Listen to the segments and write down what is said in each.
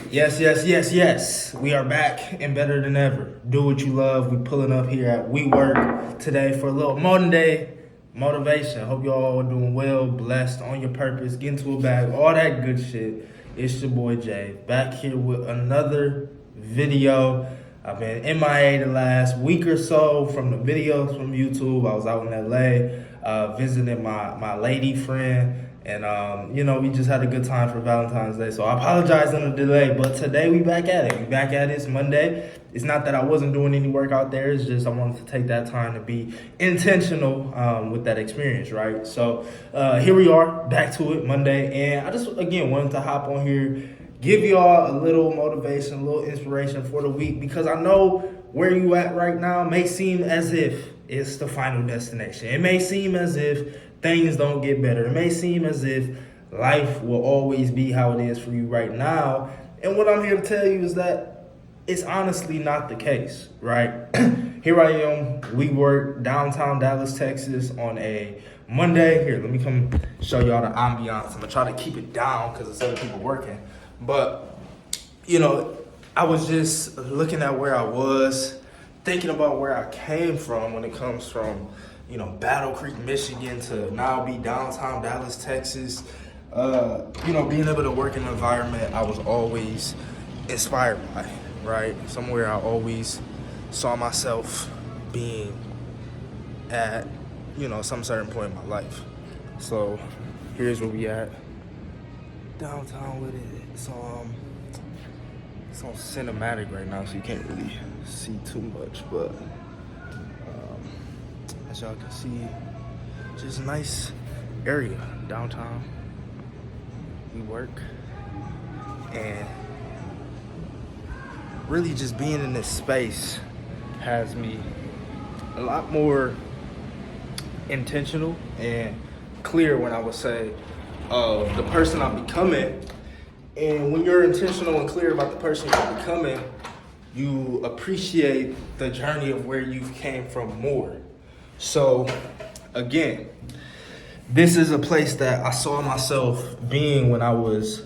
Yes. We are back and better than ever. Do what you love. We pulling up here at WeWork today for a little Monday motivation. Hope you all are doing well, blessed, on your purpose, getting to a bag, all that good shit. It's your boy Jay, back here with another video. I've been MIA the last week or so from the videos from YouTube. I was out in LA visiting my lady friend. And, we just had a good time for Valentine's Day. So I apologize on the delay, but today we back at it. It's Monday. It's not that I wasn't doing any work out there. It's just I wanted to take that time to be intentional with that experience, right? So here we are, back to it, Monday. And I just, again, wanted to hop on here, give y'all a little motivation, a little inspiration for the week. Because I know where you at right now may seem as if it's the final destination. It may seem as if things don't get better. It may seem as if life will always be how it is for you right now. And what I'm here to tell you is that it's honestly not the case, right? Here I am, WeWork, downtown Dallas, Texas on a Monday. Here, let me come show y'all the ambiance. I'm gonna try to keep it down because there's other people working. But, I was just looking at where I was, thinking about where I came from when it comes from Battle Creek, Michigan to now be downtown Dallas, Texas. Being able to work in an environment I was always inspired by, right? Somewhere I always saw myself being at, some certain point in my life. So here's where we at. Downtown with it. It's on cinematic right now, so you can't really see too much, but as y'all can see, just a nice area downtown. We work, and really just being in this space has me a lot more intentional and clear when I would say the person I'm becoming. And when you're intentional and clear about the person you're becoming, you appreciate the journey of where you came from more. So, again, this is a place that I saw myself being when I was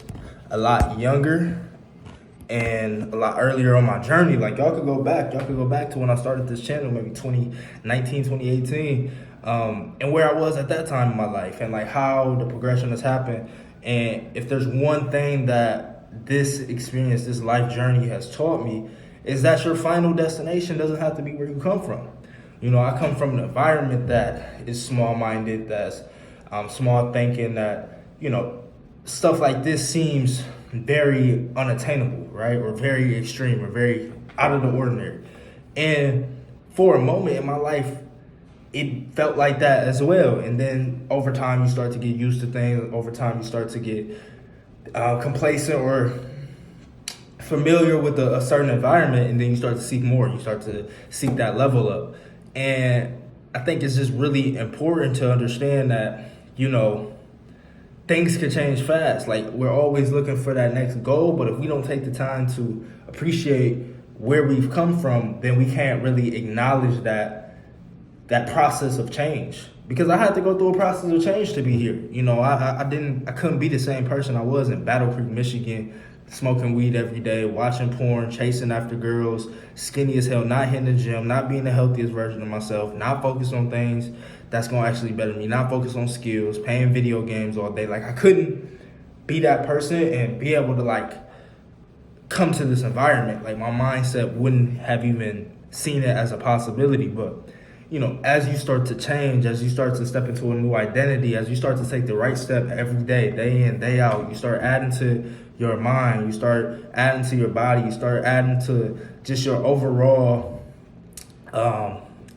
a lot younger and a lot earlier on my journey. Like, y'all could go back to when I started this channel, maybe 2019, 2018, and where I was at that time in my life and like how the progression has happened. And if there's one thing that this experience, this life journey has taught me, is that your final destination doesn't have to be where you come from. I come from an environment that is small-minded, that's small thinking, that, stuff like this seems very unattainable, right? Or very extreme, or very out of the ordinary. And for a moment in my life, it felt like that as well. And then over time, you start to get used to things. Over time, you start to get complacent or familiar with a certain environment, and then you start to seek more. You start to seek that level up. And I think it's just really important to understand that, things can change fast. Like, we're always looking for that next goal, but if we don't take the time to appreciate where we've come from, then we can't really acknowledge that process of change. Because I had to go through a process of change to be here. I couldn't be the same person I was in Battle Creek, Michigan, smoking weed every day, watching porn, chasing after girls, skinny as hell, not hitting the gym, not being the healthiest version of myself, not focused on things that's going to actually better me, not focused on skills, playing video games all day. Like, I couldn't be that person and be able to, come to this environment. Like, my mindset wouldn't have even seen it as a possibility. But, as you start to change, as you start to step into a new identity, as you start to take the right step every day, day in, day out, you start adding to your mind, you start adding to your body, you start adding to just your overall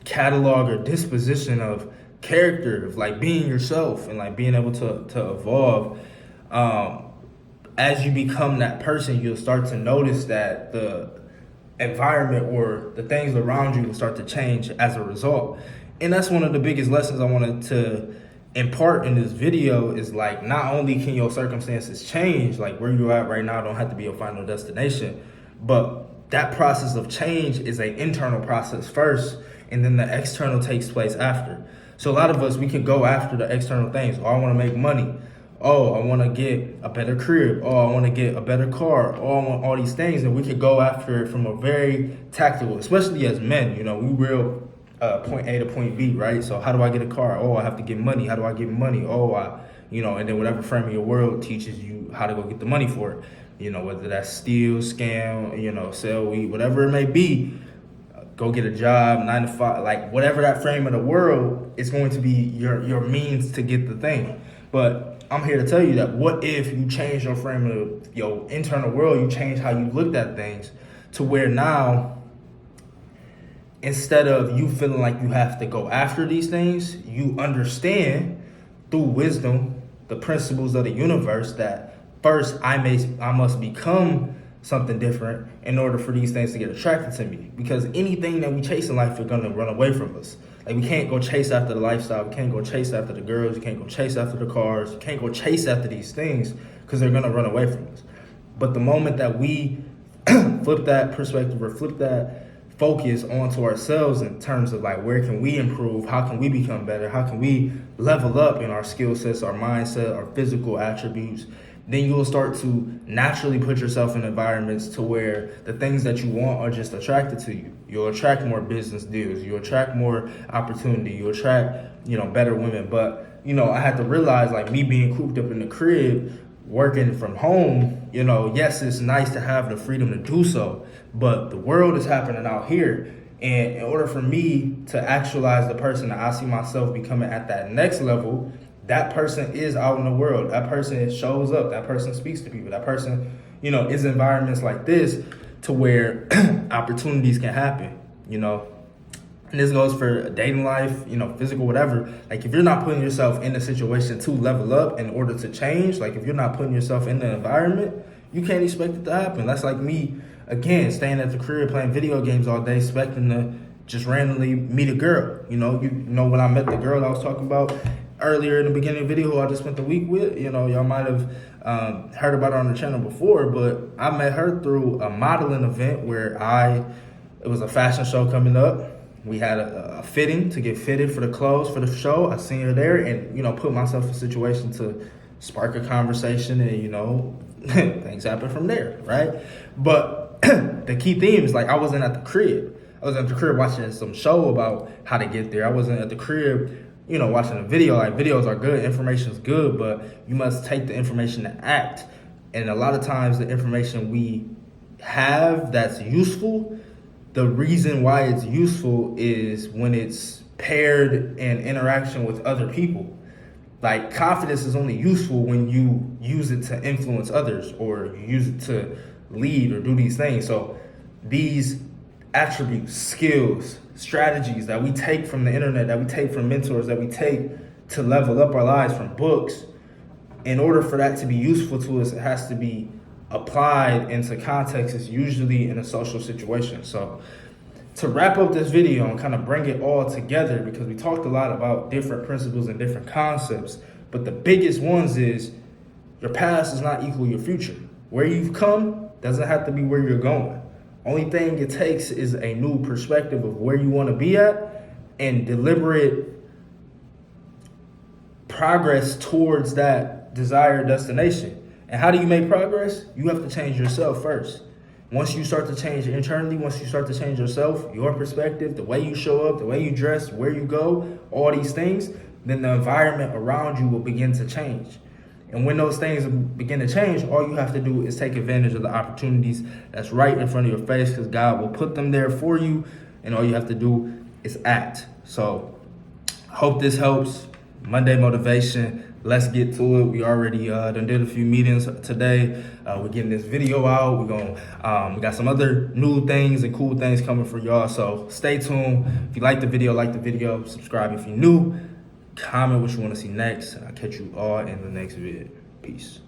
catalog or disposition of character, of like being yourself and like being able to evolve. As you become that person, you'll start to notice that the environment or the things around you will start to change as a result. And that's one of the biggest lessons I wanted to impart in this video is like, not only can your circumstances change, like where you're at right now don't have to be your final destination, but that process of change is an internal process first, and then the external takes place after. So a lot of us, we can go after the external things. Oh, I want to make money. Oh, I want to get a better crib. Oh, I want to get a better car. Oh, I want all these things. And we could go after it from a very tactical, especially as men. We real point A to point B, right? So how do I get a car? Oh, I have to get money. How do I get money? Oh, and then whatever frame of your world teaches you how to go get the money for it. Whether that's steal, scam, sell weed, whatever it may be. Go get a job, 9 to 5, like whatever that frame of the world is going to be your means to get the thing. But I'm here to tell you that what if you change your frame of your internal world, you change how you looked at things to where now, instead of you feeling like you have to go after these things, you understand through wisdom the principles of the universe that first I must become something different in order for these things to get attracted to me. Because anything that we chase in life is gonna run away from us. Like, we can't go chase after the lifestyle, we can't go chase after the girls, you can't go chase after the cars, you can't go chase after these things because they're gonna run away from us. But the moment that we flip that perspective or flip that focus onto ourselves in terms of like, where can we improve, how can we become better, how can we level up in our skill sets, our mindset, our physical attributes, then you'll start to naturally put yourself in environments to where the things that you want are just attracted to you. You'll attract more business deals. You'll attract more opportunity. You'll attract, better women. But, I had to realize, like, me being cooped up in the crib, working from home, yes, it's nice to have the freedom to do so, but the world is happening out here. And in order for me to actualize the person that I see myself becoming at that next level, that person is out in the world. That person shows up. That person speaks to people. That person, is in environments like this to where opportunities can happen, And this goes for dating life, physical, whatever. Like, if you're not putting yourself in a situation to level up in order to change, like if you're not putting yourself in the environment, you can't expect it to happen. That's like me, again, staying at the crib playing video games all day, expecting to just randomly meet a girl. When I met the girl I was talking about earlier in the beginning of the video who I just spent the week with, y'all might have heard about her on the channel before, but I met her through a modeling event where it was a fashion show coming up. We had a fitting to get fitted for the clothes for the show. I seen her there and, put myself in a situation to spark a conversation and, things happen from there, right? But the key theme is, like, I wasn't at the crib. I was at the crib watching some show about how to get there. I wasn't at the crib watching a video. Like, videos are good, information is good, but you must take the information to act. And a lot of times the information we have that's useful, the reason why it's useful is when it's paired in interaction with other people. Like, confidence is only useful when you use it to influence others or you use it to lead or do these things. So these attributes, skills, strategies that we take from the internet, that we take from mentors, that we take to level up our lives from books, in order for that to be useful to us, it has to be applied into context. It's usually in a social situation. So to wrap up this video and kind of bring it all together, because we talked a lot about different principles and different concepts, but the biggest ones is your past does not equal your future. Where you've come doesn't have to be where you're going. Only thing it takes is a new perspective of where you want to be at and deliberate progress towards that desired destination. And how do you make progress? You have to change yourself first. Once you start to change internally, once you start to change yourself, your perspective, the way you show up, the way you dress, where you go, all these things, then the environment around you will begin to change. And when those things begin to change, all you have to do is take advantage of the opportunities that's right in front of your face, because God will put them there for you, and all you have to do is act. So I hope this helps. Monday motivation. Let's get to it. We already done did a few meetings today. We're getting this video out. We got some other new things and cool things coming for y'all. So stay tuned. If you like the video, subscribe if you're new. Comment what you want to see next. I'll catch you all in the next vid. Peace.